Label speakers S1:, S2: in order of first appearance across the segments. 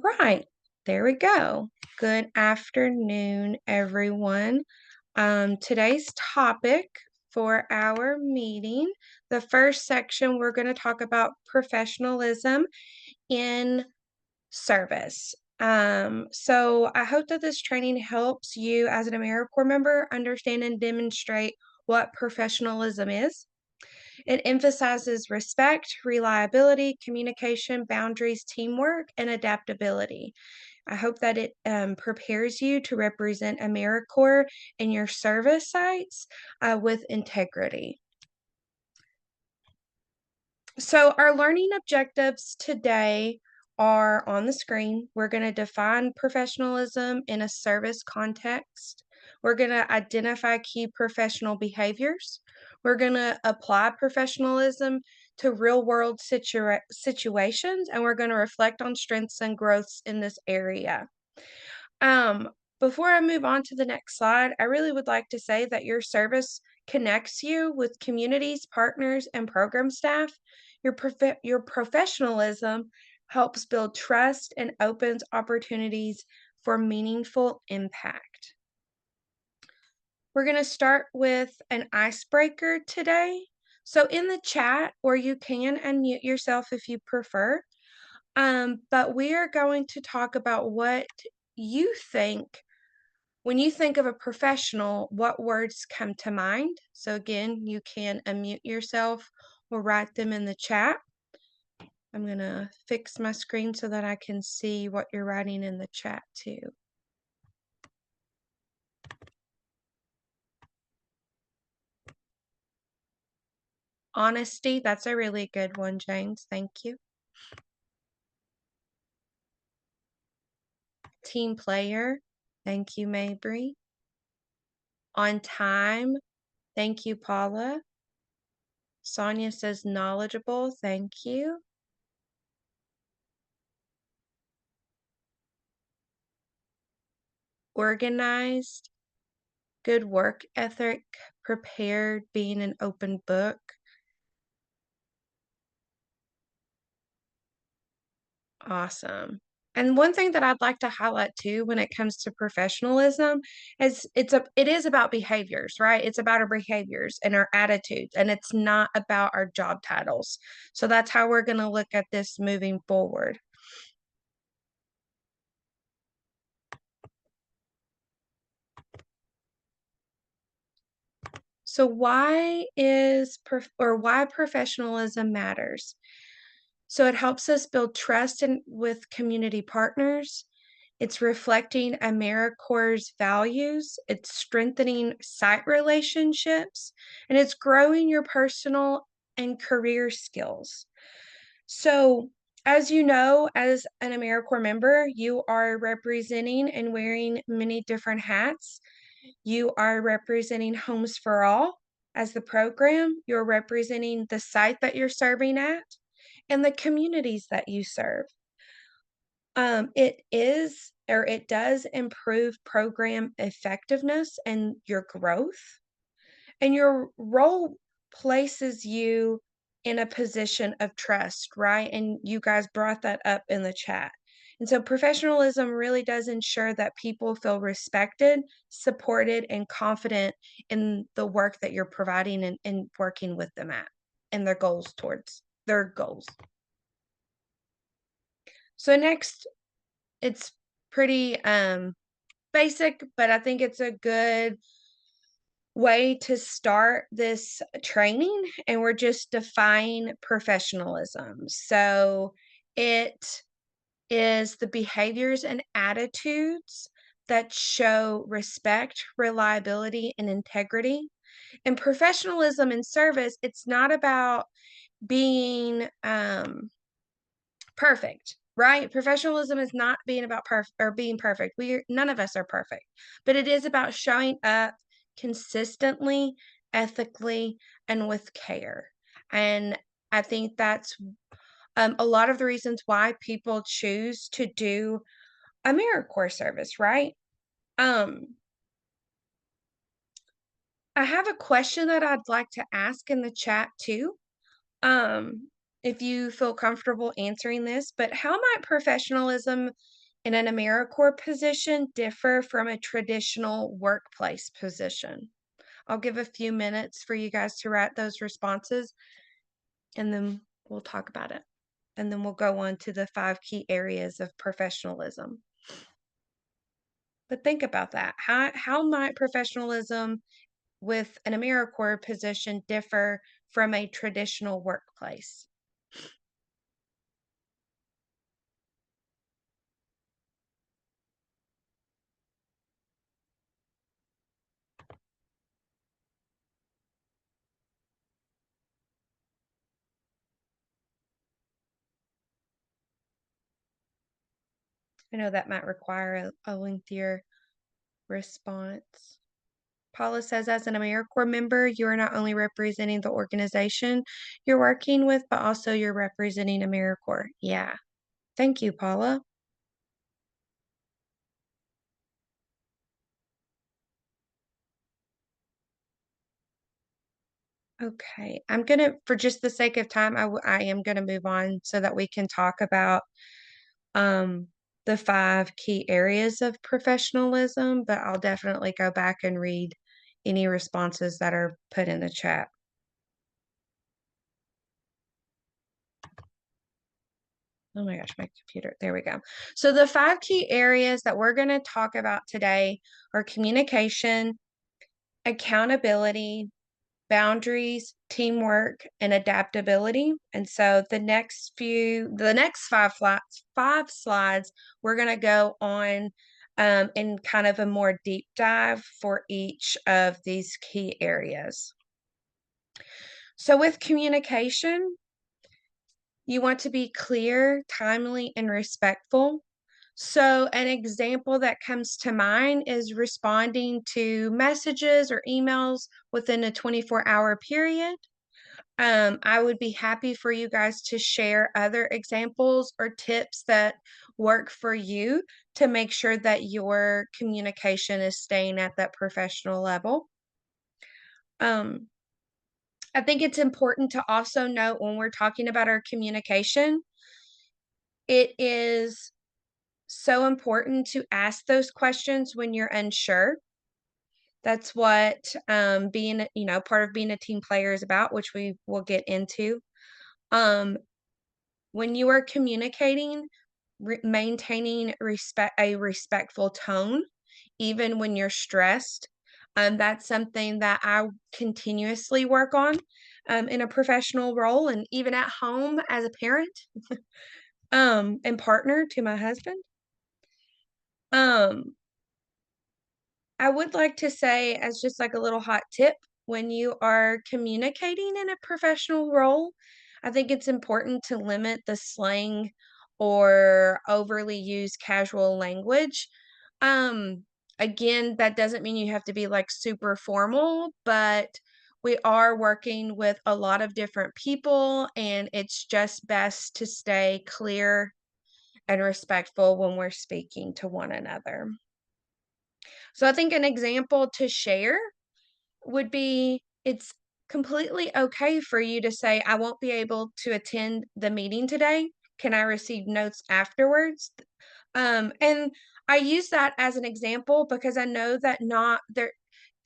S1: Right, there we go. Good afternoon, everyone. Today's topic for our meeting, the first section, we're going to talk about professionalism in service. So I hope that this training helps you as an AmeriCorps member understand and demonstrate what professionalism is. It emphasizes respect, reliability, communication, boundaries, teamwork, and adaptability. I hope that it prepares you to represent AmeriCorps in your service sites with integrity. So our learning objectives today are on the screen. We're going to define professionalism in a service context. We're going to identify key professional behaviors. We're going to apply professionalism to real-world situations, and we're going to reflect on strengths and growths in this area. Um, Before I move on to the next slide, I really would like to say that your service connects you with communities, partners, and program staff. Your professionalism helps build trust and opens opportunities for meaningful impact. We're going to start with an icebreaker today. So in the chat, or you can unmute yourself if you prefer, but we are going to talk about what you think. When you think of a professional, what words come to mind? So again, you can unmute yourself or write them in the chat. I'm going to fix my screen so that I can see what you're writing in the chat too. Honesty, that's a really good one, James. Thank you. Team player, thank you, Mabry. On time, thank you, Paula. Sonia says knowledgeable, thank you. Organized, good work ethic, prepared, being an open book. Awesome. And one thing that I'd like to highlight too when it comes to professionalism is it is about behaviors, right? It's about our behaviors and our attitudes, and it's not about our job titles. So that's how we're going to look at this moving forward. So why professionalism matters? So it helps us build trust with community partners. It's reflecting AmeriCorps' values. It's strengthening site relationships, and it's growing your personal and career skills. So, as you know, as an AmeriCorps member, you are representing and wearing many different hats. You are representing Homes for All as the program. You're representing the site that you're serving at and the communities that you serve. It does improve program effectiveness and your growth. And your role places you in a position of trust, right? And you guys brought that up in the chat. And so professionalism really does ensure that people feel respected, supported, and confident in the work that you're providing and working with them at and their goals towards their goals. So next, it's pretty basic, but I think it's a good way to start this training, and we're just defining professionalism. So it is the behaviors and attitudes that show respect, reliability, and integrity. And professionalism in service, it's not about being perfect, right? Professionalism is not being about being perfect. None of us are perfect, but it is about showing up consistently, ethically, and with care. And I think that's a lot of the reasons why people choose to do AmeriCorps service, right? I have a question that I'd like to ask in the chat too. if you feel comfortable answering this, but how might professionalism in an AmeriCorps position differ from a traditional workplace position? I'll give a few minutes for you guys to write those responses, and then we'll talk about it. And then we'll go on to the 5 key areas of professionalism. But think about that. How might professionalism with an AmeriCorps position differ from a traditional workplace? I know that might require a lengthier response. Paula says, as an AmeriCorps member, you are not only representing the organization you're working with, but also you're representing AmeriCorps. Yeah. Thank you, Paula. Okay. I'm going to, for just the sake of time, I am going to move on so that we can talk about um, the 5 key areas of professionalism, but I'll definitely go back and read any responses that are put in the chat. Oh my gosh, my computer. There we go. So the 5 key areas that we're going to talk about today are communication, accountability, boundaries, teamwork, and adaptability. And so the next 5 slides, we're going to go on in kind of a more deep dive for each of these key areas. So with communication, you want to be clear, timely, and respectful. So, an example that comes to mind is responding to messages or emails within a 24-hour period. I would be happy for you guys to share other examples or tips that work for you to make sure that your communication is staying at that professional level. Um, I think it's important to also note when we're talking about our communication, it is so important to ask those questions when you're unsure. That's what being, part of being a team player is about, which we will get into. Um, when you are communicating, maintaining a respectful tone, even when you're stressed, that's something that I continuously work on in a professional role and even at home as a parent and partner to my husband. Um, I would like to say, as just like a little hot tip, when you are communicating in a professional role, I think it's important to limit the slang or overly used casual language. Again, that doesn't mean you have to be like super formal, but we are working with a lot of different people, and it's just best to stay clear and respectful when we're speaking to one another. So I think an example to share would be it's completely okay for you to say, I won't be able to attend the meeting today. Can I receive notes afterwards? And I use that as an example because I know that not there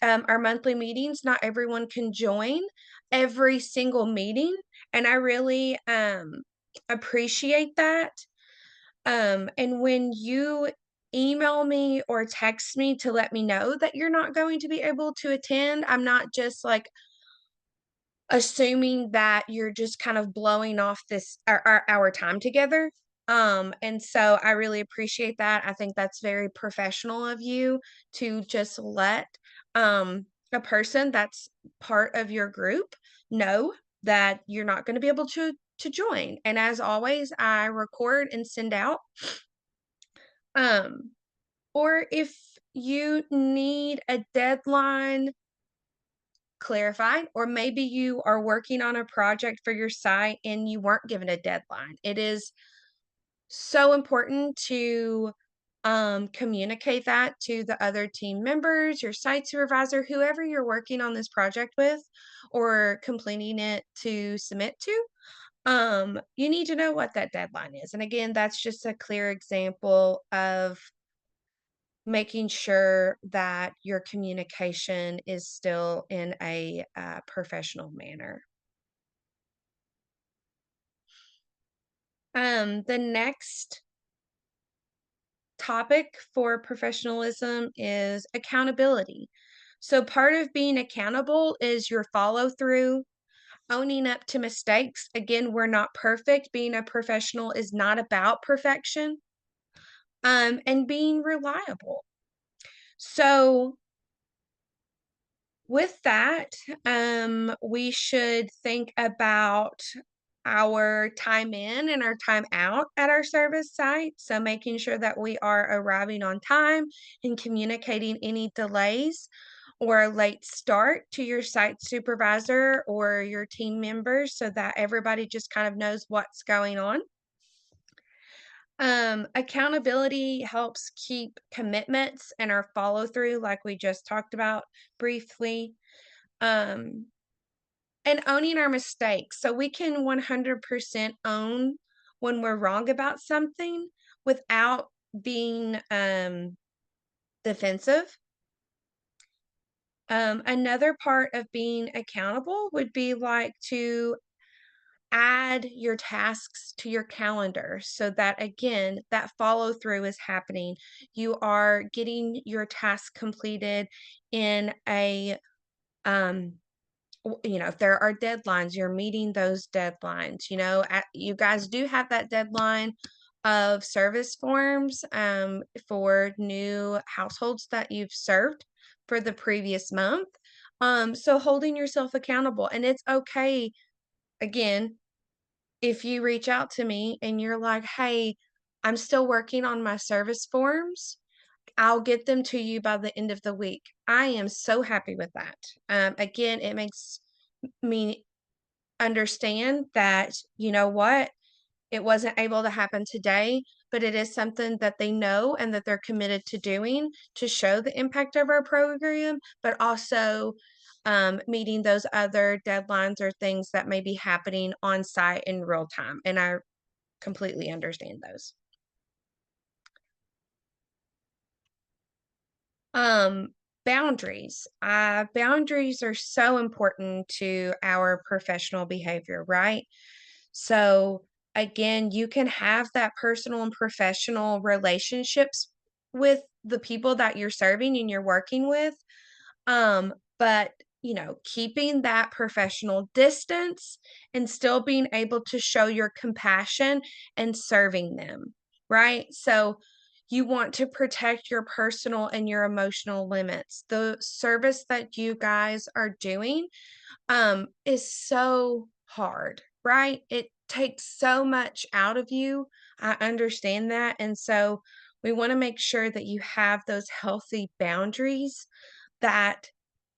S1: our monthly meetings, not everyone can join every single meeting. And I really appreciate that. And when you email me or text me to let me know that you're not going to be able to attend, I'm not just like assuming that you're just kind of blowing off our time together. And so I really appreciate that. I think that's very professional of you to just let a person that's part of your group know that you're not going to be able to join. And as always, I record and send out. Um, or if you need a deadline clarified, or maybe you are working on a project for your site and you weren't given a deadline. It is so important to communicate that to the other team members, your site supervisor, whoever you're working on this project with or completing it to submit to. You need to know what that deadline is. And again, that's just a clear example of making sure that your communication is still in a professional manner. The next topic for professionalism is accountability. So, part of being accountable is your follow through, owning up to mistakes. Again, we're not perfect. Being a professional is not about perfection, and being reliable. So, with that, we should think about our time in and our time out at our service site. So, making sure that we are arriving on time and communicating any delays or a late start to your site supervisor or your team members so that everybody just kind of knows what's going on. Accountability helps keep commitments and our follow through, like we just talked about briefly. Um, and owning our mistakes. So we can 100% own when we're wrong about something without being defensive. Another part of being accountable would be like to add your tasks to your calendar so that again that follow through is happening. You are getting your task completed in a um if there are deadlines, you're meeting those deadlines. You guys do have that deadline of service forms for new households that you've served for the previous month. So holding yourself accountable, and it's okay again if you reach out to me and you're like, "Hey, I'm still working on my service forms. I'll get them to you by the end of the week." I am so happy with that. Again, it makes me understand that, you know what, it wasn't able to happen today, but it is something that they know and that they're committed to doing to show the impact of our program, but also meeting those other deadlines or things that may be happening on site in real time. And I completely understand those. Um, Boundaries. Boundaries are so important to our professional behavior, right? So, again, you can have that personal and professional relationships with the people that you're serving and you're working with. But keeping that professional distance and still being able to show your compassion and serving them, right? So you want to protect your personal and your emotional limits. The service that you guys are doing is so hard, right? It takes so much out of you. I understand that. And so we want to make sure that you have those healthy boundaries that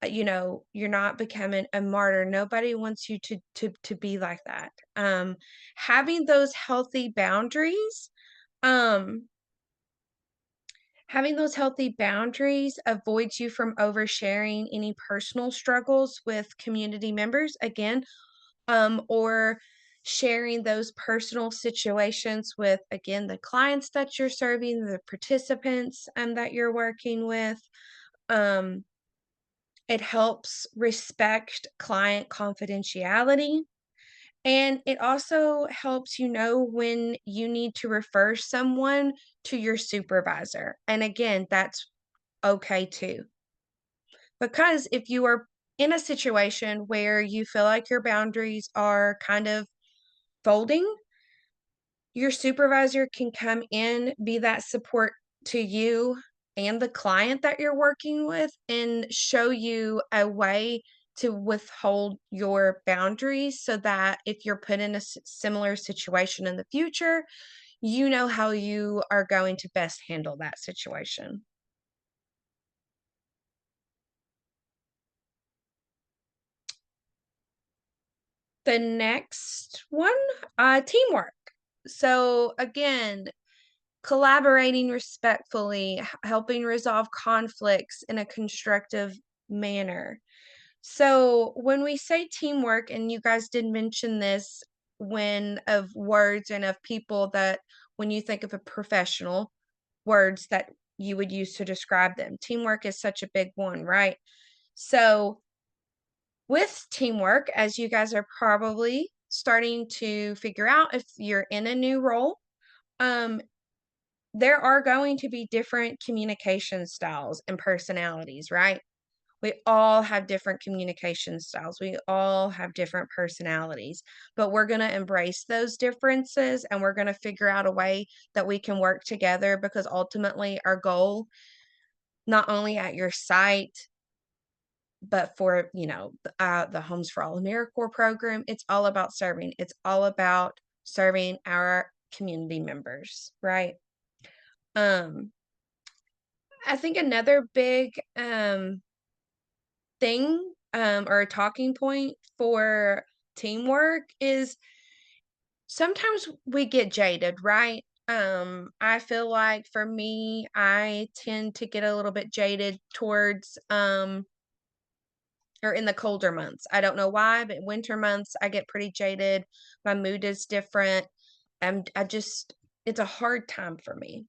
S1: you're not becoming a martyr. Nobody wants you to be like that. Having those healthy boundaries um Having those healthy boundaries avoids you from oversharing any personal struggles with community members, again, or sharing those personal situations with, again, the clients that you're serving, the participants that you're working with. Um, it helps respect client confidentiality. And it also helps you know when you need to refer someone to your supervisor. And again, that's okay too. Because if you are in a situation where you feel like your boundaries are kind of folding, your supervisor can come in, be that support to you and the client that you're working with, and show you a way to withhold your boundaries so that if you're put in a similar situation in the future, you know how you are going to best handle that situation. The next one, teamwork. So again, collaborating respectfully, helping resolve conflicts in a constructive manner. So when we say teamwork, and you guys did mention this, of words and of people that when you think of a professional, words that you would use to describe them. Teamwork is such a big one, right? So, with teamwork, as you guys are probably starting to figure out if you're in a new role, um, there are going to be different communication styles and personalities, right? We all have different communication styles. We all have different personalities, but we're going to embrace those differences and we're going to figure out a way that we can work together because ultimately our goal, not only at your site, but for, the Homes for All AmeriCorps program, it's all about serving. It's all about serving our community members, right? Um, I think another big thing or a talking point for teamwork is sometimes we get jaded, right? I feel like for me, I tend to get a little bit jaded towards or in the colder months. I don't know why, but winter months I get pretty jaded. My mood is different. I just it's a hard time for me.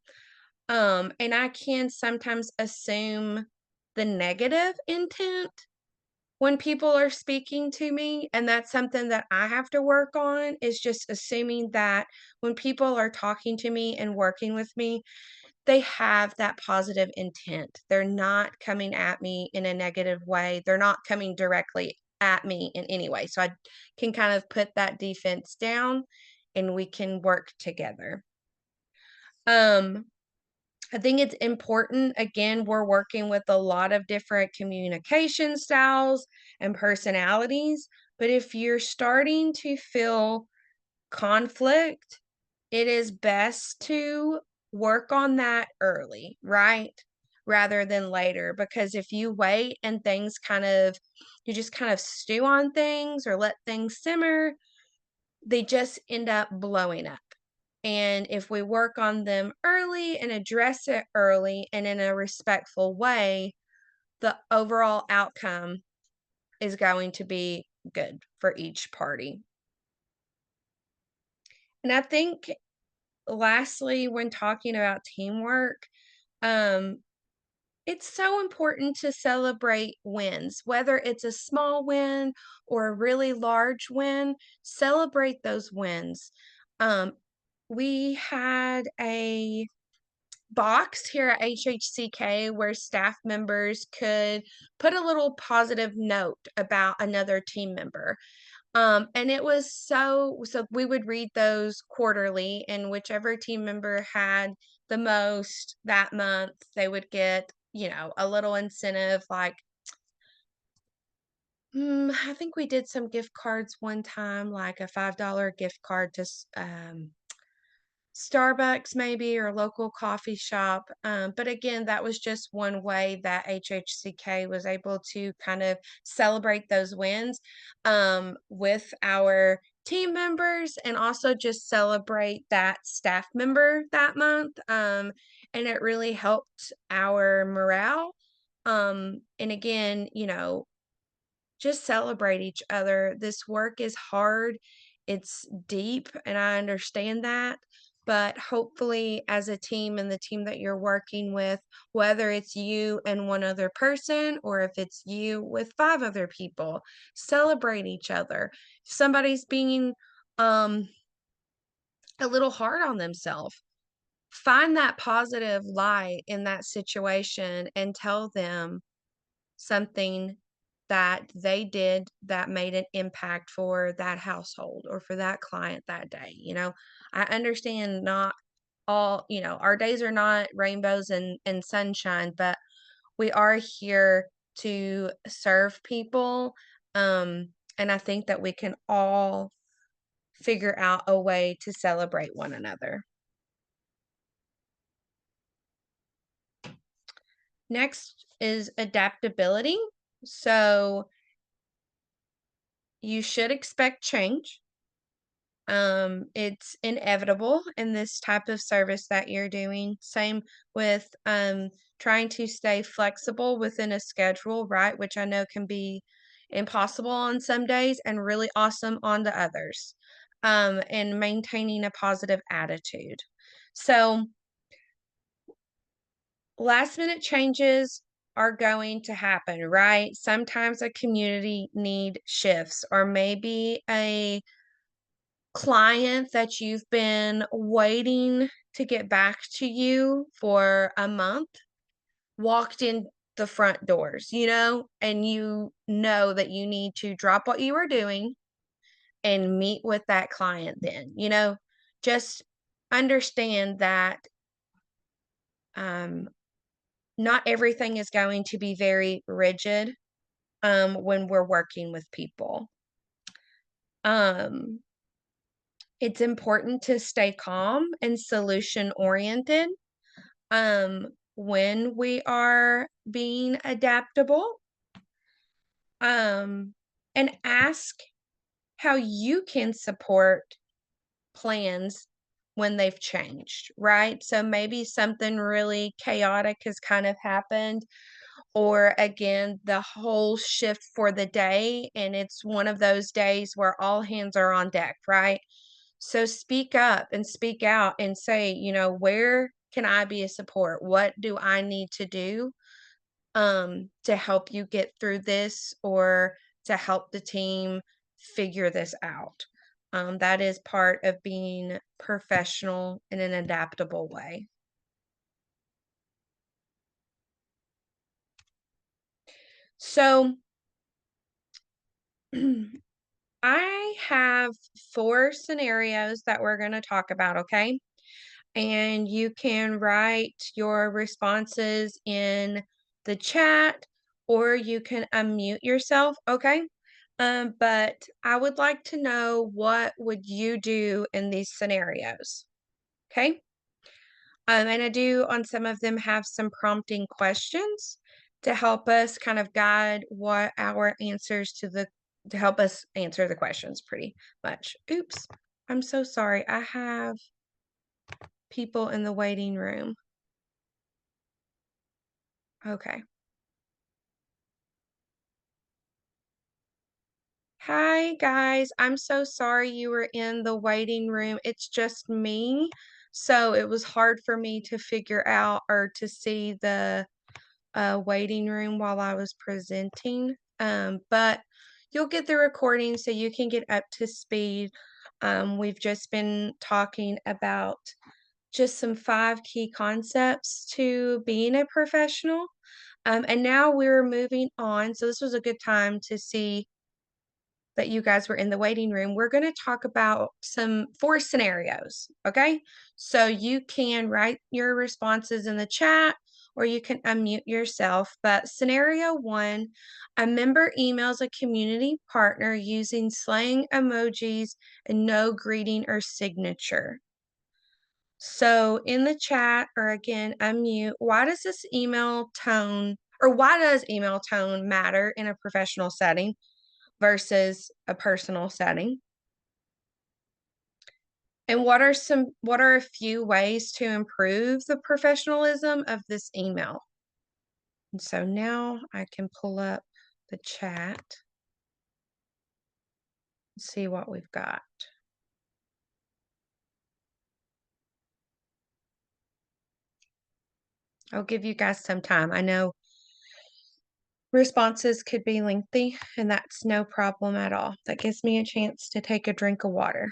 S1: And I can sometimes assume the negative intent when people are speaking to me, and that's something that I have to work on, is just assuming that when people are talking to me and working with me, they have that positive intent. They're not coming at me in a negative way. They're not coming directly at me in any way. So I can kind of put that defense down and we can work together. Um, I think it's important. Again, we're working with a lot of different communication styles and personalities. But if you're starting to feel conflict, it is best to work on that early, right? Rather than later. Because if you wait and you just kind of stew on things or let things simmer, they just end up blowing up. And if we work on them early and address it early and in a respectful way, the overall outcome is going to be good for each party. And I think lastly, when talking about teamwork, um, it's so important to celebrate wins, whether it's a small win or a really large win, celebrate those wins. Um, we had a box here at HHCK where staff members could put a little positive note about another team member. And it was so we would read those quarterly, and whichever team member had the most that month, they would get, a little incentive like, I think we did some gift cards one time, like a $5 gift card to Starbucks maybe or a local coffee shop. But again, that was just one way that HHCK was able to kind of celebrate those wins with our team members and also just celebrate that staff member that month. And it really helped our morale. And again, just celebrate each other. This work is hard, it's deep, and I understand that. But hopefully, as a team and the team that you're working with, whether it's you and one other person or if it's you with five other people, celebrate each other. If somebody's being um, a little hard on themselves, find that positive light in that situation and tell them something that they did that made an impact for that household or for that client that day. I understand not all, our days are not rainbows and sunshine, but we are here to serve people. And I think that we can all figure out a way to celebrate one another. Next is adaptability. So you should expect change. It's inevitable in this type of service that you're doing. Same with trying to stay flexible within a schedule, right? Which I know can be impossible on some days and really awesome on the others. and maintaining a positive attitude. So, last minute changes are going to happen, right? Sometimes a community need shifts, or maybe a client that you've been waiting to get back to you for a month walked in the front doors, and you know that you need to drop what you are doing and meet with that client then, just understand that um, not everything is going to be very rigid when we're working with people. Um, it's important to stay calm and solution oriented when we are being adaptable, um, and ask how you can support plans when they've changed, right? So maybe something really chaotic has kind of happened, or again, the whole shift for the day, and it's one of those days where all hands are on deck, right? So speak up and speak out and say, where can I be a support? What do I need to do to help you get through this, or to help the team figure this out? That is part of being professional in an adaptable way. So, I have 4 scenarios that we're going to talk about, okay? And you can write your responses in the chat, or you can unmute yourself, okay? But I would like to know, what would you do in these scenarios? Okay? And I do on some of them have some prompting questions to help us kind of guide what our answers to help us answer the questions pretty much. Oops, I'm so sorry. I have people in the waiting room. Okay. Hi, guys. I'm so sorry you were in the waiting room. It's just me. So it was hard for me to figure out, or to see the waiting room while I was presenting. But you'll get the recording so you can get up to speed. We've just been talking about just some 5 key concepts to being a professional. And now we're moving on. So this was a good time to see that you guys were in the waiting room. We're going to talk about some 4 scenarios, okay? So you can write your responses in the chat, or you can unmute yourself. But scenario 1, a member emails a community partner using slang emojis and no greeting or signature. So in the chat, or again, unmute, why does email tone matter in a professional setting versus a personal setting? And what are a few ways to improve the professionalism of this email? And so now I can pull up the chat and see what we've got. I'll give you guys some time. I know responses could be lengthy, and that's no problem at all. That gives me a chance to take a drink of water.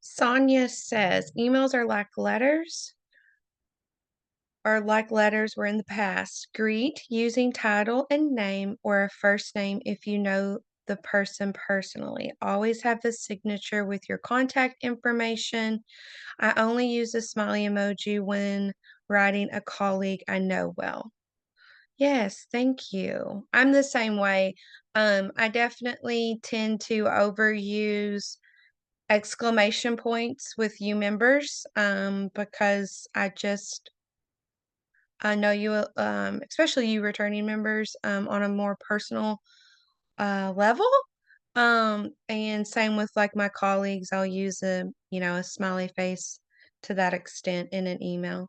S1: Sonia says, emails are like letters, were in the past. Greet using title and name, or a first name if you know the person personally. Always have a signature with your contact information. I only use a smiley emoji when writing a colleague I know well. Yes, thank you. I'm the same way. I definitely tend to overuse exclamation points with you members, because I know you, especially you returning members, on a more personal level. And same with like my colleagues, I'll use a smiley face to that extent in an email.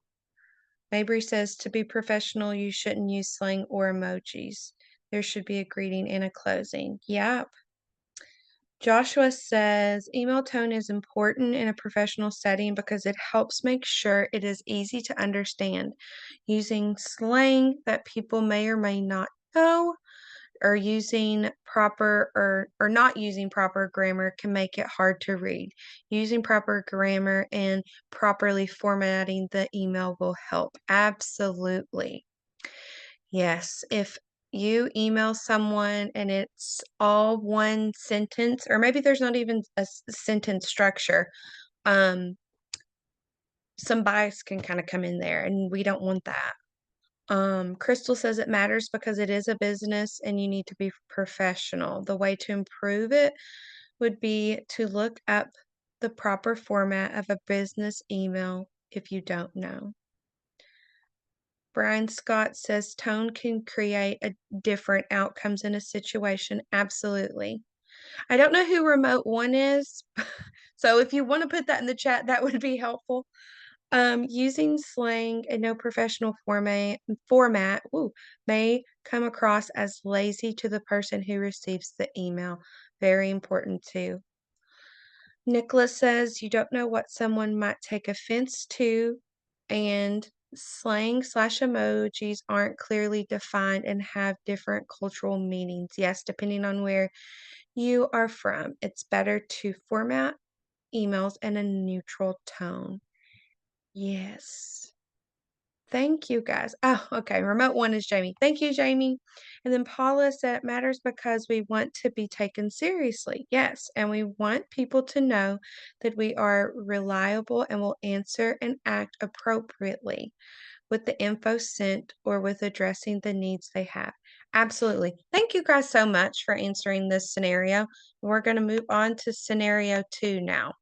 S1: Mabry says to be professional, you shouldn't use slang or emojis. There should be a greeting and a closing. Yep. Joshua says email tone is important in a professional setting because it helps make sure it is easy to understand. Using slang that people may or may not know or using proper or not using proper grammar can make it hard to read. Using proper grammar and properly formatting the email will help. Absolutely. Yes, if you email someone and it's all one sentence, or maybe there's not even a sentence structure, um, some bias can kind of come in there, and we don't want that. Crystal says it matters because it is a business and you need to be professional. The way to improve it would be to look up the proper format of a business email if you don't know. Brian Scott says tone can create different outcomes in a situation. Absolutely. I don't know who remote one is. So if you want to put that in the chat, that would be helpful. Using slang and no professional format may come across as lazy to the person who receives the email. Very important too. Nicholas says you don't know what someone might take offense to, and slang/emojis aren't clearly defined and have different cultural meanings. Yes, depending on where you are from, it's better to format emails in a neutral tone. Yes. Thank you, guys. Oh, okay. Remote one is Jamie. Thank you, Jamie. And then Paula said it matters because we want to be taken seriously. Yes. And we want people to know that we are reliable and will answer and act appropriately with the info sent or with addressing the needs they have. Absolutely. Thank you guys so much for answering this scenario. We're going to move on to scenario 2 now.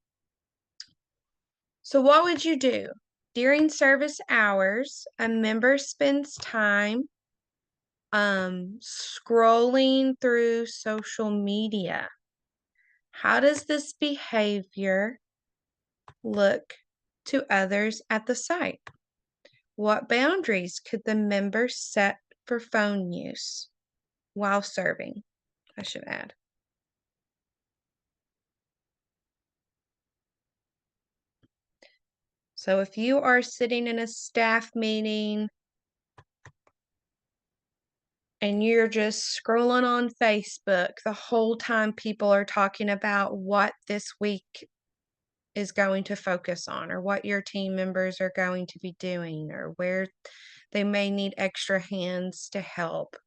S1: So what would you do? During service hours, a member spends time scrolling through social media. How does this behavior look to others at the site? What boundaries could the member set for phone use while serving? I should add. So if you are sitting in a staff meeting and you're just scrolling on Facebook the whole time people are talking about what this week is going to focus on, or what your team members are going to be doing, or where they may need extra hands to help.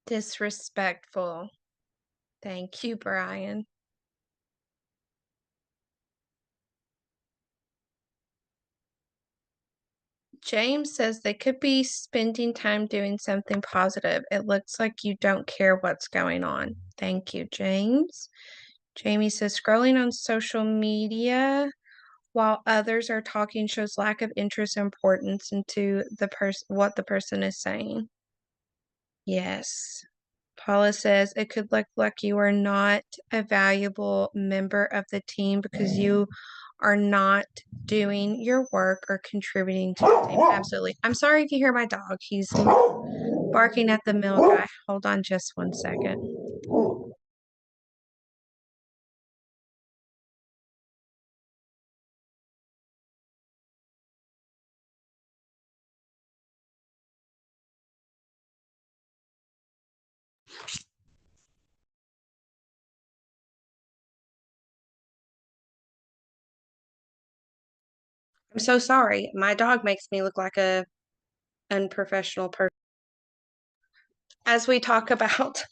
S1: Disrespectful. Thank you, Brian. James says they could be spending time doing something positive. It looks like you don't care what's going on. Thank you, James. Jamie says scrolling on social media while others are talking shows lack of interest and importance into what the person is saying. Yes. Paula says it could look like you are not a valuable member of the team because you are not doing your work or contributing to the team. Absolutely. I'm sorry if you hear my dog. He's barking at the milk guy. Hold on just one second. I'm so sorry. My dog makes me look like a unprofessional person as we talk about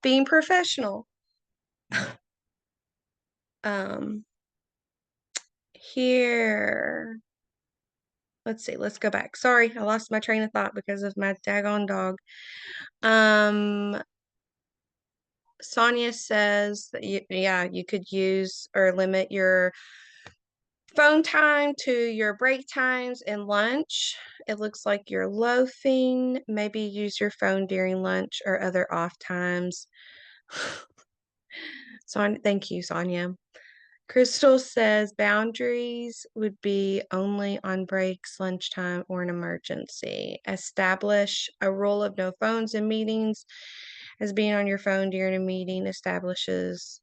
S1: being professional. Um, here. Let's see. Let's go back. Sorry, I lost my train of thought because of my daggone dog. Um, Sonia says that you could use or limit your phone time to your break times and lunch. It looks like you're loafing. Maybe use your phone during lunch or other off times. Thank you, Sonia. Crystal says boundaries would be only on breaks, lunchtime, or an emergency. Establish a rule of no phones in meetings, as being on your phone during a meeting establishes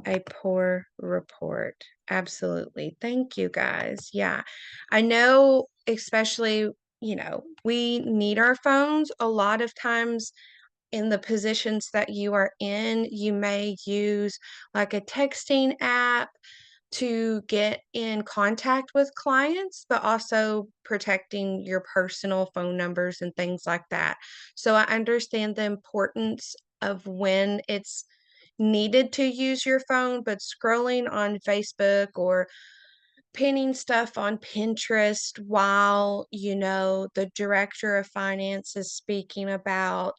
S1: a poor report. Absolutely. Thank you, guys. Yeah. I know, especially, we need our phones a lot of times in the positions that you are in. You may use like a texting app to get in contact with clients, but also protecting your personal phone numbers and things like that. So I understand the importance of when it's needed to use your phone, but scrolling on Facebook or pinning stuff on Pinterest while, the director of finance is speaking about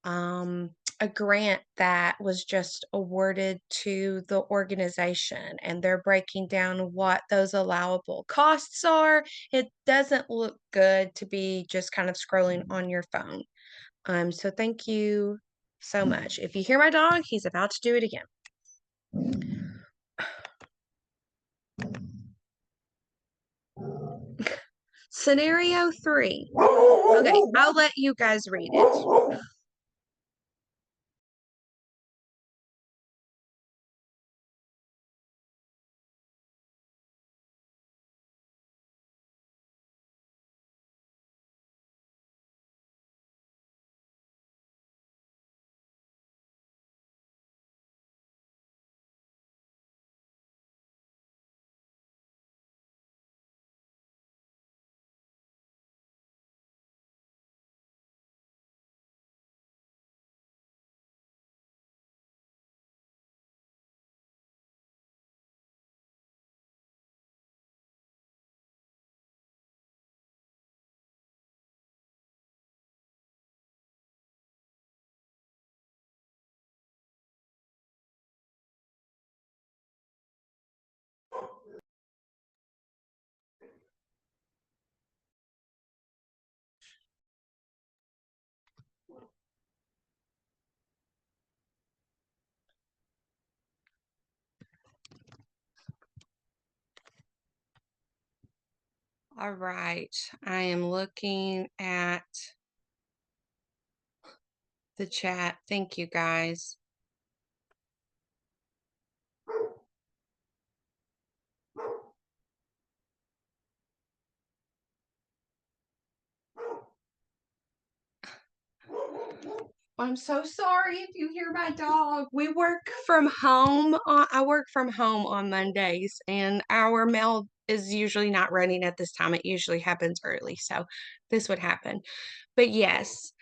S1: um, a grant that was just awarded to the organization, and they're breaking down what those allowable costs are. It doesn't look good to be just kind of scrolling on your phone. So thank you so much. If you hear my dog, he's about to do it again. Scenario 3. Okay, I'll let you guys read it. All right, I am looking at the chat. Thank you, guys. I'm so sorry if you hear my dog. We work from home. I work from home on Mondays, and our mail is usually not running at this time. It usually happens early, so this would happen. But yes,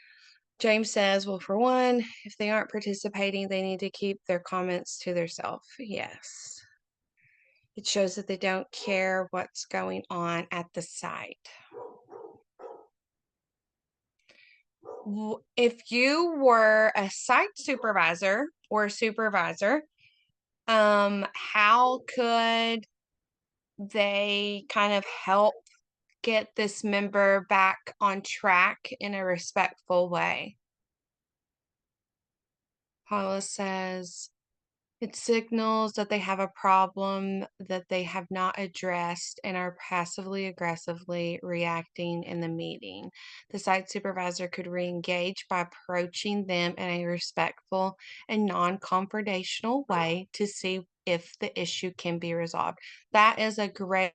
S1: James says, well, for one, if they aren't participating, they need to keep their comments to themselves. Yes. It shows that they don't care what's going on at the site. If you were a site supervisor or supervisor, how could they kind of help get this member back on track in a respectful way? Paula says, it signals that they have a problem that they have not addressed and are passively aggressively reacting in the meeting. The site supervisor could re-engage by approaching them in a respectful and non-confrontational way to see if the issue can be resolved. That is a great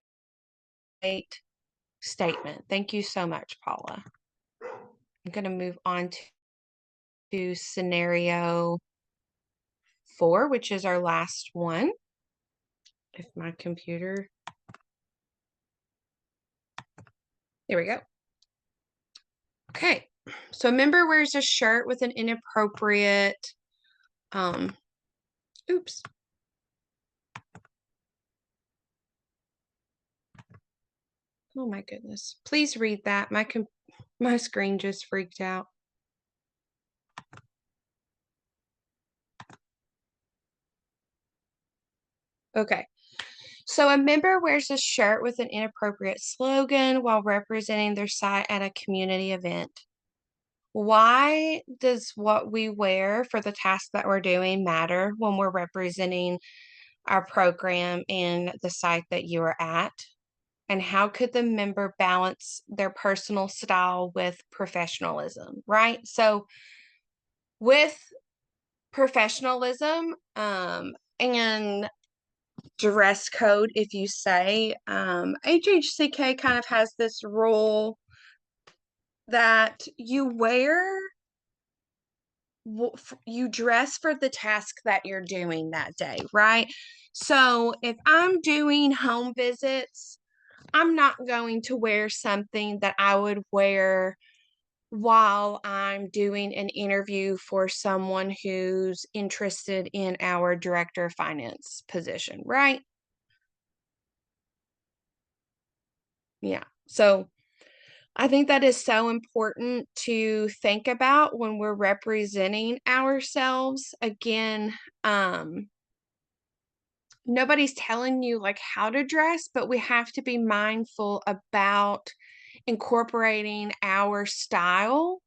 S1: statement. Thank you so much, Paula. I'm going to move on to scenario 4, which is our last one. If my computer There we go. Okay. So a member wears a shirt with an inappropriate, oops. Oh my goodness. Please read that. My screen just freaked out. Okay. So a member wears a shirt with an inappropriate slogan while representing their site at a community event. Why does what we wear for the task that we're doing matter when we're representing our program and the site that you are at? And how could the member balance their personal style with professionalism, right? So with professionalism, and dress code, if you say, HHCK kind of has this rule that you dress for the task that you're doing that day, right? So if I'm doing home visits, I'm not going to wear something that I would wear while I'm doing an interview for someone who's interested in our director of finance position, right? Yeah. So I think that is so important to think about when we're representing ourselves. Again, nobody's telling you like how to dress, but we have to be mindful about incorporating our style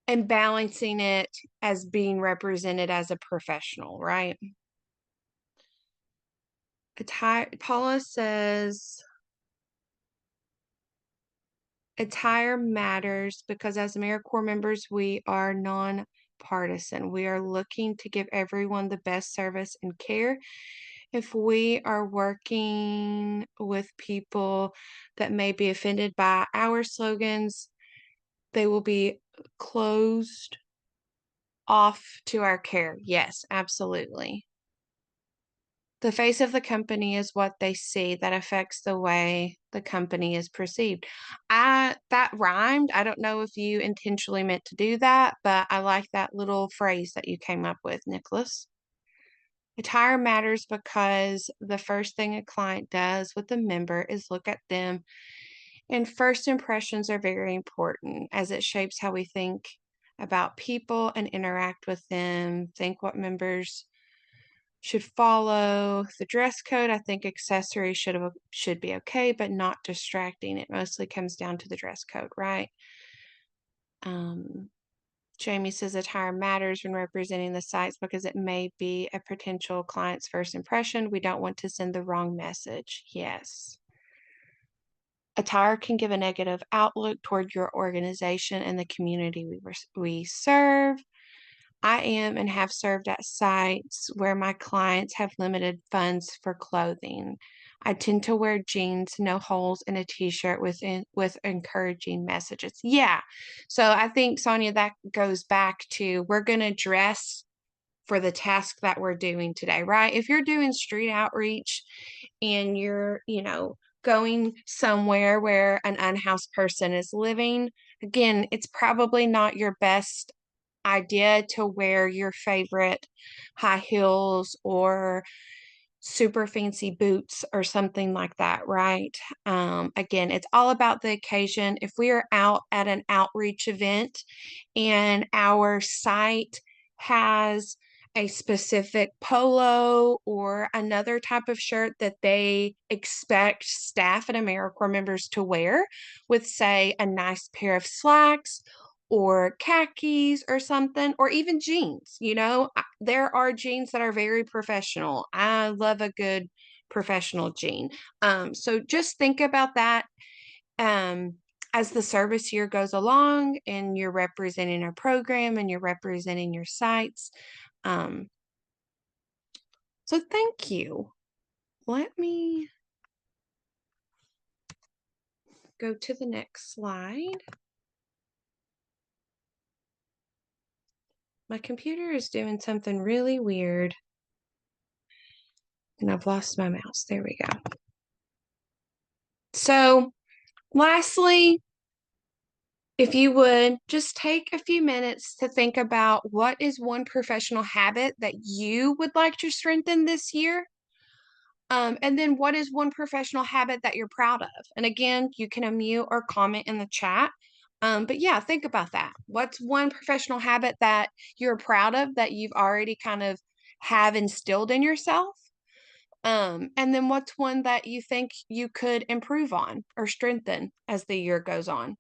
S1: and balancing it as being represented as a professional, right? Paula says attire matters because as AmeriCorps members, we are non-partisan. We are looking to give everyone the best service and care. If we are working with people that may be offended by our slogans, they will be closed off to our care. Yes, absolutely. The face of the company is what they see that affects the way the company is perceived. That rhymed. I don't know if you intentionally meant to do that, but I like that little phrase that you came up with, Nicholas. Attire matters because the first thing a client does with a member is look at them, and first impressions are very important as it shapes how we think about people and interact with them. Think what members should follow the dress code. I think accessories should be okay, but not distracting. It mostly comes down to the dress code, right? Jamie says attire matters when representing the sites because it may be a potential client's first impression. We don't want to send the wrong message. Yes. Attire can give a negative outlook toward your organization and the community we serve. I am and have served at sites where my clients have limited funds for clothing. I tend to wear jeans, no holes, and a t-shirt with encouraging messages. Yeah. So I think, Sonia, that goes back to we're going to dress for the task that we're doing today, right? If you're doing street outreach and you're, going somewhere where an unhoused person is living, again, it's probably not your best idea to wear your favorite high heels or super fancy boots or something like that, right? Again, it's all about the occasion. If we are out at an outreach event and our site has a specific polo or another type of shirt that they expect staff and AmeriCorps members to wear with, say, a nice pair of slacks or khakis or something, or even jeans. There are jeans that are very professional. I love a good professional jean. So just think about that um, as the service year goes along and you're representing our program and you're representing your sites. Um, so thank you. Let me go to the next slide. My computer is doing something really weird. And I've lost my mouse. There we go. So Lastly, if you would just take a few minutes to think about what is one professional habit that you would like to strengthen this year. And then what is one professional habit that you're proud of? And again, you can unmute or comment in the chat. But yeah, think about that. What's one professional habit that you're proud of that you've already kind of have instilled in yourself? And then what's one that you think you could improve on or strengthen as the year goes on?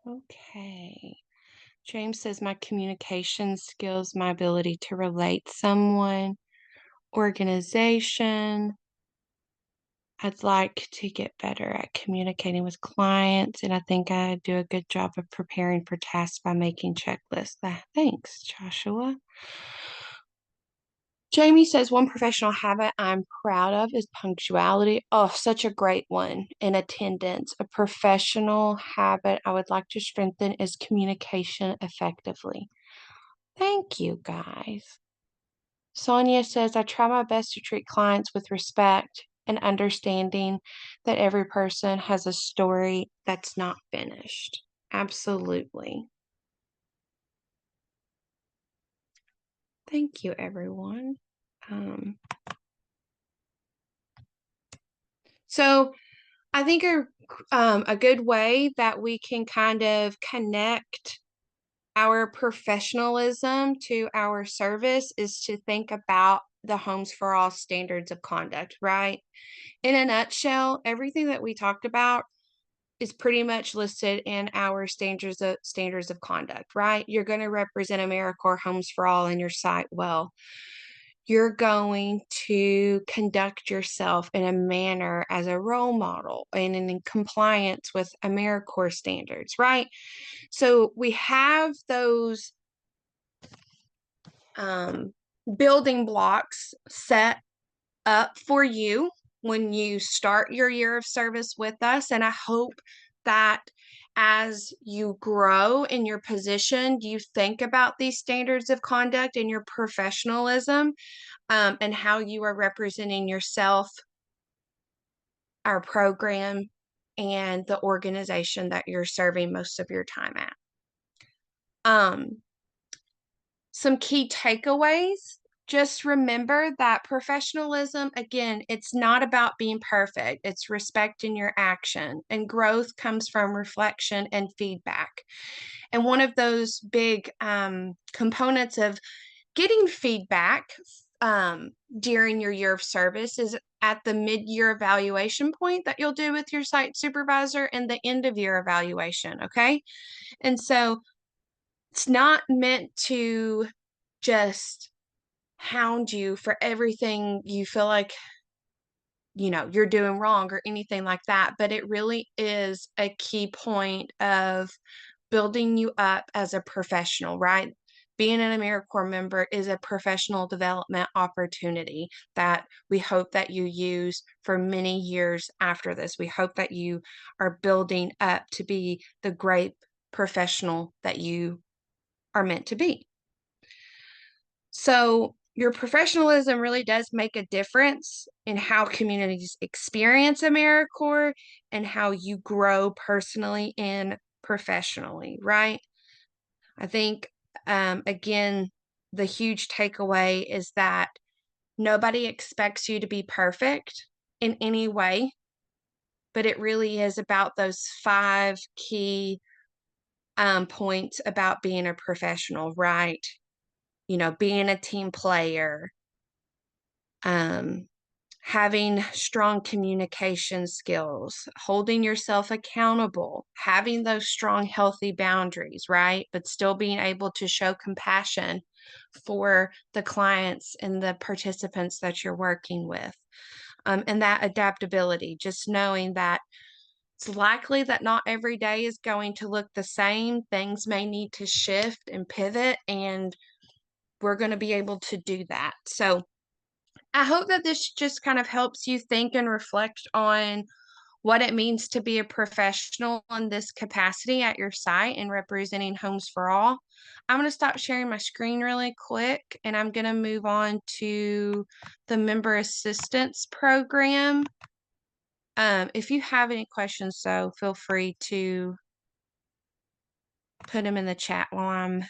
S1: Okay. James says my communication skills, my ability to relate someone, organization. I'd like to get better at communicating with clients, and I think I do a good job of preparing for tasks by making checklists. Thanks, Joshua. Jamie says one professional habit I'm proud of is punctuality. Oh, such a great one. And attendance. A professional habit I would like to strengthen is communication effectively. Thank you, guys. Sonia says, I try my best to treat clients with respect and understanding that every person has a story that's not finished. Absolutely. Thank you, everyone. Um, so I think a good way that we can kind of connect our professionalism to our service is to think about the Homes for All standards of conduct, right? In a nutshell, everything that we talked about is pretty much listed in our standards of conduct, right? You're going to represent AmeriCorps Homes for All in your site well. You're going to conduct yourself in a manner as a role model and in compliance with AmeriCorps standards, right? So we have those building blocks set up for you when you start your year of service with us. And I hope that as you grow in your position, you think about these standards of conduct and your professionalism, and how you are representing yourself, our program, and the organization that you're serving most of your time at. Some key takeaways. Just remember that professionalism, again, it's not about being perfect. It's respect in your action, and growth comes from reflection and feedback. And one of those big components of getting feedback during your year of service is at the mid-year evaluation point that you'll do with your site supervisor and the end of year evaluation, okay? And so it's not meant to just hound you for everything you feel like you're doing wrong or anything like that, but it really is a key point of building you up as a professional, right? Being an AmeriCorps member is a professional development opportunity that we hope that you use for many years after this. We hope that you are building up to be the great professional that you are meant to be. So your professionalism really does make a difference in how communities experience AmeriCorps and how you grow personally and professionally, right? I think, again, the huge takeaway is that nobody expects you to be perfect in any way, but it really is about those 5 key points about being a professional, right? being a team player, um, having strong communication skills, holding yourself accountable, having those strong, healthy boundaries, right? But still being able to show compassion for the clients and the participants that you're working with. And that adaptability, just knowing that it's likely that not every day is going to look the same. Things may need to shift and pivot, and we're going to be able to do that. So I hope that this just kind of helps you think and reflect on what it means to be a professional in this capacity at your site and representing Homes for All. I'm going to stop sharing my screen really quick, and I'm going to move on to the member assistance program. If you have any questions, though, feel free to put them in the chat while I'm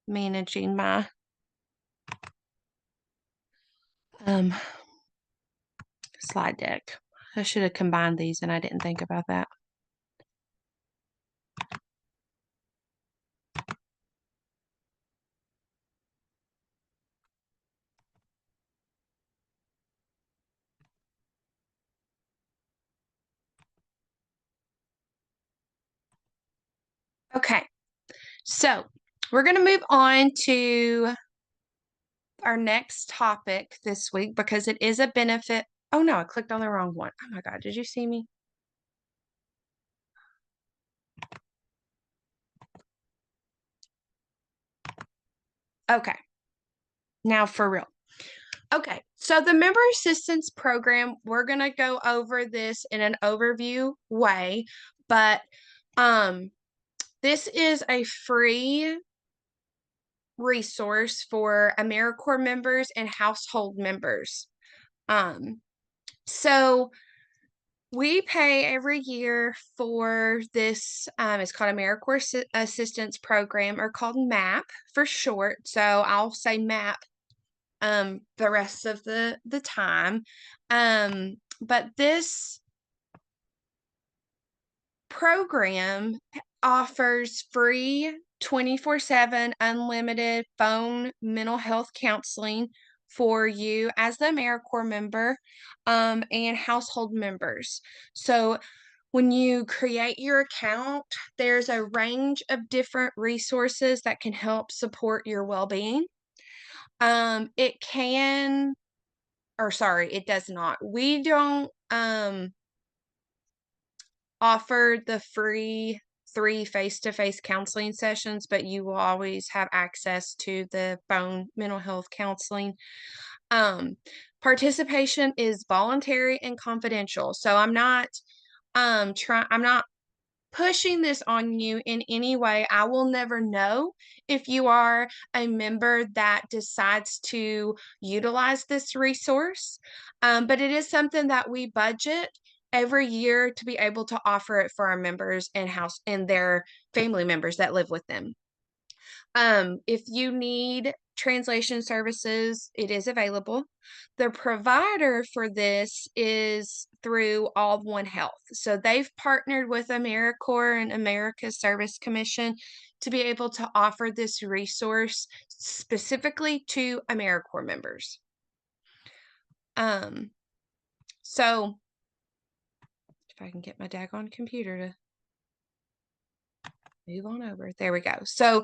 S1: managing my slide deck. I should have combined these, and I didn't think about that. Okay, so we're going to move on to our next topic this week because it is a benefit. Oh no, I clicked on the wrong one. Oh my God, did you see me? Okay, now for real. Okay, so the member assistance program, we're going to go over this in an overview way, but this is a free resource for AmeriCorps members and household members. So we pay every year for this. It's called AmeriCorps Assistance Program, or called MAP for short. So I'll say MAP the rest of the time. But this program offers free 24/7 unlimited phone mental health counseling for you as the AmeriCorps member and household members. So when you create your account, there's a range of different resources that can help support your well-being. It can, or sorry, it does not. We don't offer the free 3 face-to-face counseling sessions, but you will always have access to the phone mental health counseling. Participation is voluntary and confidential. So I'm not pushing this on you in any way. I will never know if you are a member that decides to utilize this resource. But it is something that we budget every year to be able to offer it for our members and their family members that live with them. If you need translation services, it is available. The provider for this is through All One Health. So they've partnered with AmeriCorps and America's Service Commission to be able to offer this resource specifically to AmeriCorps members. So if I can get my daggone computer to move on over. There we go. So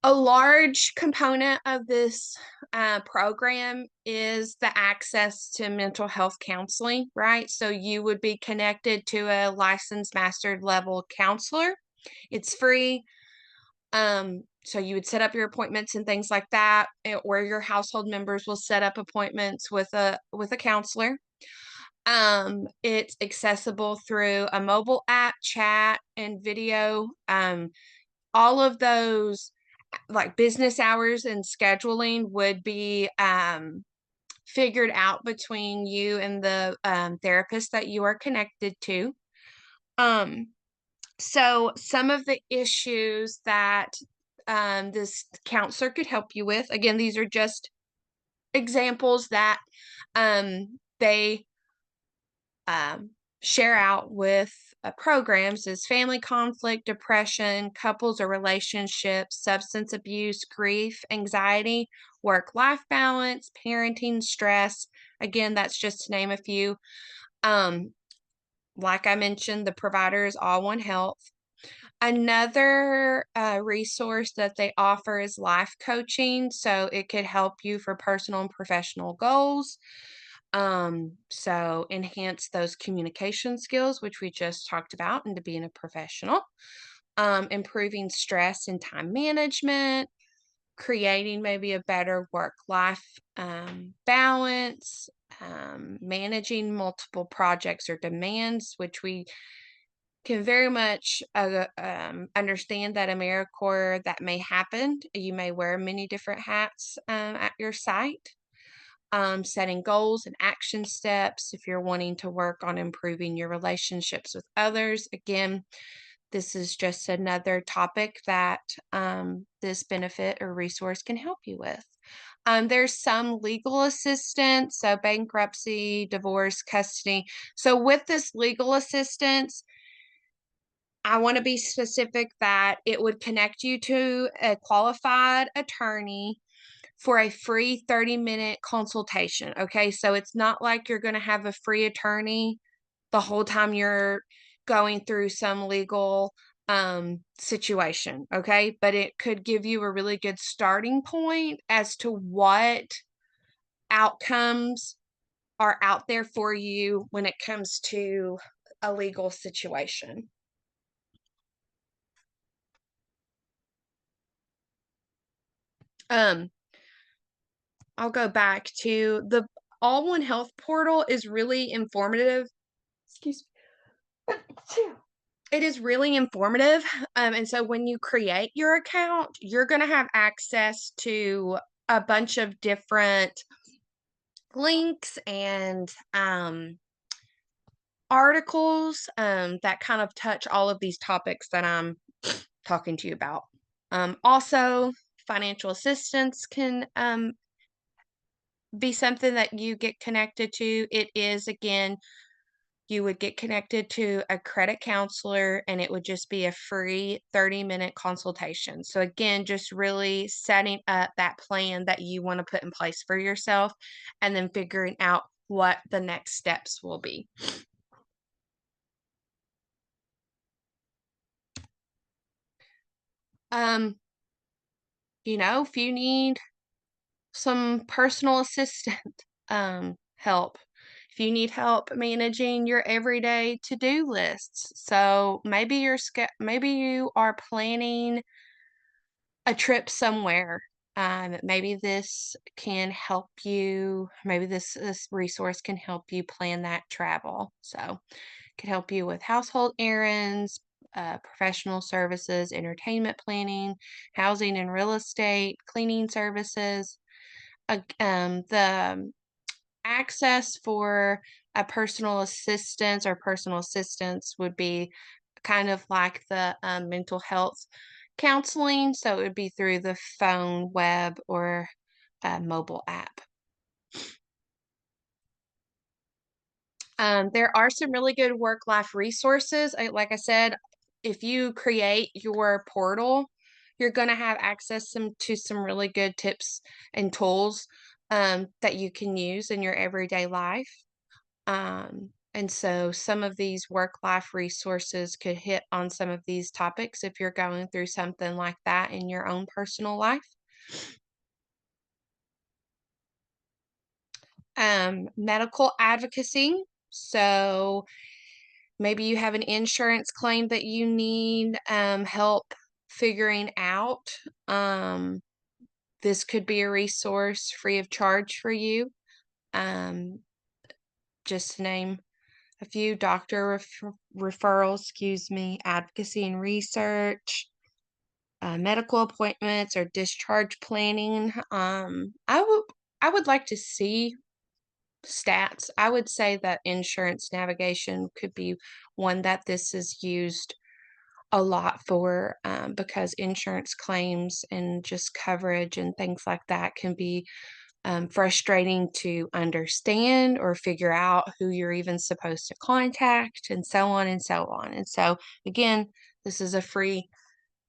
S1: a large component of this program is the access to mental health counseling, right? So you would be connected to a licensed mastered level counselor. It's free. So you would set up your appointments and things like that, or your household members will set up appointments with a counselor. It's accessible through a mobile app, chat, and video. All of those, like business hours and scheduling, would be figured out between you and the therapist that you are connected to. So some of the issues that this counselor could help you with, again, these are just examples that they share out with programs is family conflict, depression, couples or relationships, substance abuse, grief, anxiety, work life balance, parenting, stress. Again, that's just to name a few. Um, like I mentioned, the provider is All One Health. Another resource that they offer is life coaching. So it could help you for personal and professional goals. So enhance those communication skills, which we just talked about, into being a professional. Improving stress and time management, creating maybe a better work life balance, managing multiple projects or demands, which we can very much understand that AmeriCorps that may happen. You may wear many different hats at your site. Setting goals and action steps if you're wanting to work on improving your relationships with others. Again, this is just another topic that this benefit or resource can help you with. There's some legal assistance, so bankruptcy, divorce, custody. So with this legal assistance, I want to be specific that it would connect you to a qualified attorney for a free 30-minute consultation. Okay. So it's not like you're going to have a free attorney the whole time you're going through some legal situation. Okay. But it could give you a really good starting point as to what outcomes are out there for you when it comes to a legal situation. Um, I'll go back to the All One Health portal is really informative. Excuse me. It is really informative. And so when you create your account, you're going to have access to a bunch of different links and articles that kind of touch all of these topics that I'm talking to you about. Also, financial assistance can be something that you get connected to. It is, again, you would get connected to a credit counselor and it would just be a free 30-minute consultation. So, again, just really setting up that plan that you want to put in place for yourself and then figuring out what the next steps will be. Um, if you need some personal assistant help, if you need help managing your everyday to-do lists. So maybe you are planning a trip somewhere. Maybe this can help you. Maybe this resource can help you plan that travel. So, it could help you with household errands, professional services, entertainment planning, housing and real estate, cleaning services. The access for a personal assistance or personal assistance would be kind of like the mental health counseling. So it would be through the phone, web, or mobile app. There are some really good work life resources. Like I said, if you create your portal, you're going to have access to some really good tips and tools that you can use in your everyday life. And so some of these work life resources could hit on some of these topics if you're going through something like that in your own personal life. Medical advocacy. So maybe you have an insurance claim that you need help figuring out. This could be a resource free of charge for you. Um, just to name a few doctor referrals, advocacy and research, medical appointments or discharge planning. I would like to see stats. I would say that insurance navigation could be one that this is used a lot for because insurance claims and just coverage and things like that can be frustrating to understand or figure out who you're even supposed to contact, and so on and so on. And so, again, this is a free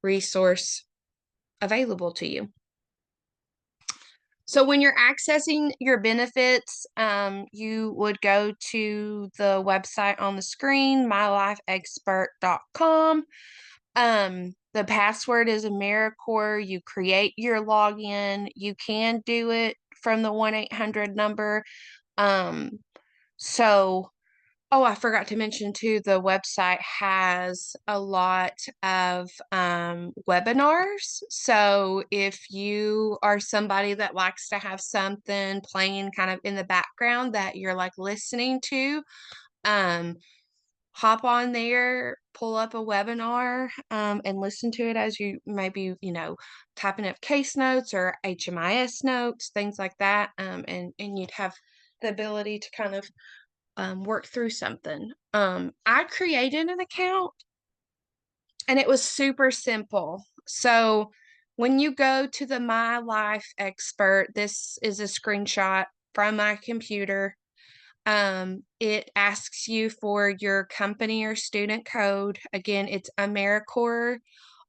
S1: resource available to you. So when you're accessing your benefits, you would go to the website on the screen, mylifeexpert.com. The password is AmeriCorps. You create your login. You can do it from the 1-800 number. So Oh, I forgot to mention too, the website has a lot of webinars. So if you are somebody that likes to have something playing kind of in the background that you're like listening to, um, hop on there, pull up a webinar, and listen to it as you maybe, typing up case notes or HMIS notes, things like that. And you'd have the ability to kind of work through something. I created an account and it was super simple. So when you go to the My Life Expert, this is a screenshot from my computer. It asks you for your company or student code. Again, it's AmeriCorps,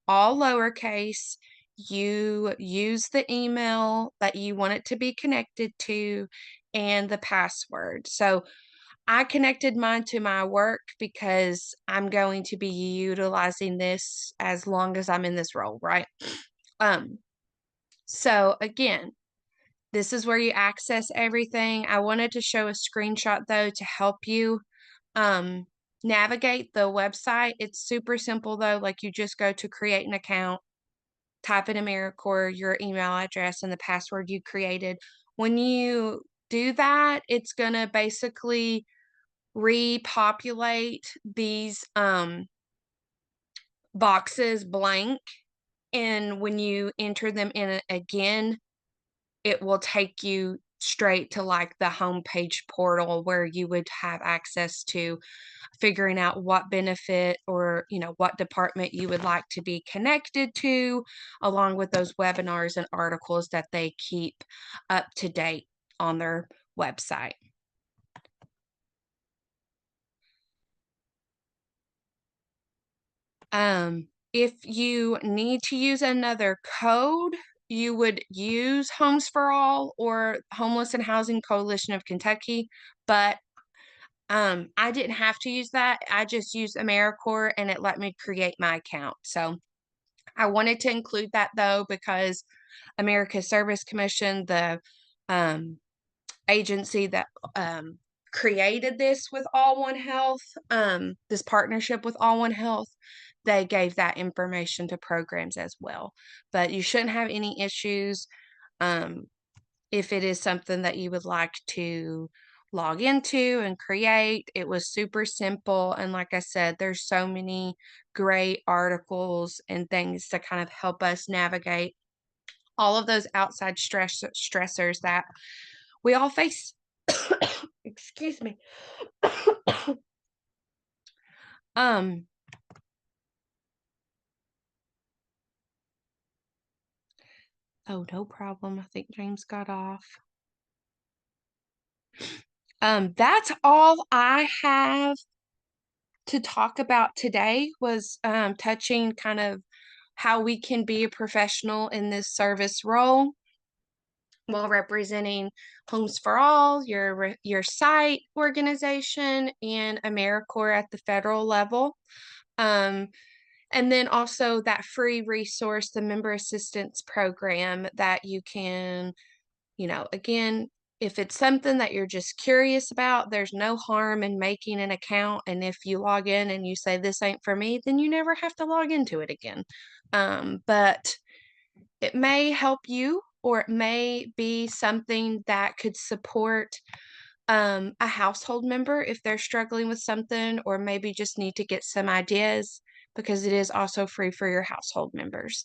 S1: all lowercase. You use the email that you want it to be connected to and the password. So I connected mine to my work because I'm going to be utilizing this as long as I'm in this role, right? Um, so again, this is where you access everything. I wanted to show a screenshot though to help you um navigate the website. It's super simple though. Like you just go to create an account, type in AmeriCorps, your email address, and the password you created. When you do that, it's gonna basically repopulate these boxes blank, and when you enter them in again, it will take you straight to like the homepage portal where you would have access to figuring out what benefit or what department you would like to be connected to, along with those webinars and articles that they keep up to date on their website. If you need to use another code, you would use Homes for All or Homeless and Housing Coalition of Kentucky, but I didn't have to use that. I just used AmeriCorps and it let me create my account. So I wanted to include that though, because America's Service Commission, the um, agency that created this with All One Health, this partnership with All One Health, they gave that information to programs as well. But you shouldn't have any issues if it is something that you would like to log into and create. It was super simple. And like I said, there's so many great articles and things to kind of help us navigate all of those outside stressors that we all face. Excuse me. um oh, no problem. I think James got off. That's all I have to talk about today, was touching kind of how we can be a professional in this service role while representing Homes for All, your site organization, and AmeriCorps at the federal level. Um, and then also that free resource, the member assistance program, that you can, again, if it's something that you're just curious about, there's no harm in making an account. And if you log in and you say, this ain't for me, then you never have to log into it again. But it may help you, or it may be something that could support a household member if they're struggling with something, or maybe just need to get some ideas, because it is also free for your household members.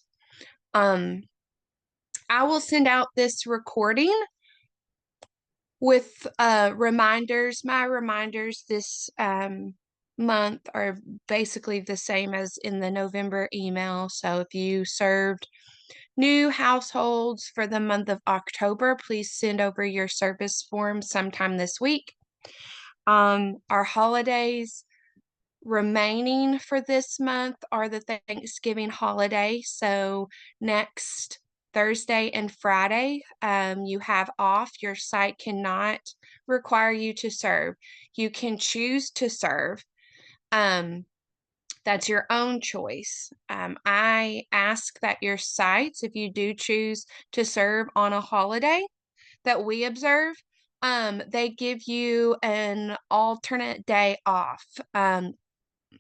S1: I will send out this recording with reminders. My reminders this month are basically the same as in the November email. So if you served New households for the month of October, please send over your service forms sometime this week. Our holidays remaining for this month are the Thanksgiving holiday. So next Thursday and Friday, you have off. Your site cannot require you to serve. You can choose to serve. That's your own choice. I ask that your sites, if you do choose to serve on a holiday that we observe, they give you an alternate day off.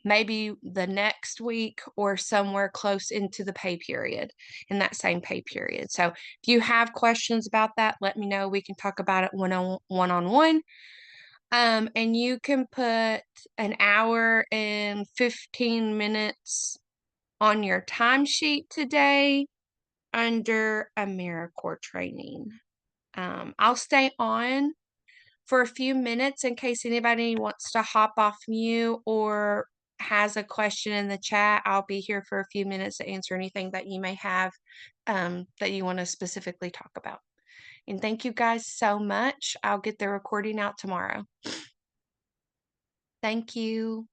S1: Maybe the next week or somewhere close into the pay period, in that same pay period. So if you have questions about that, let me know. We can talk about it one-on-one. And you can put an hour and 15 minutes on your timesheet today under AmeriCorps training. I'll stay on for a few minutes in case anybody wants to hop off mute or has a question in the chat. I'll be here for a few minutes to answer anything that you may have that you want to specifically talk about. And thank you guys so much. I'll get the recording out tomorrow. Thank you.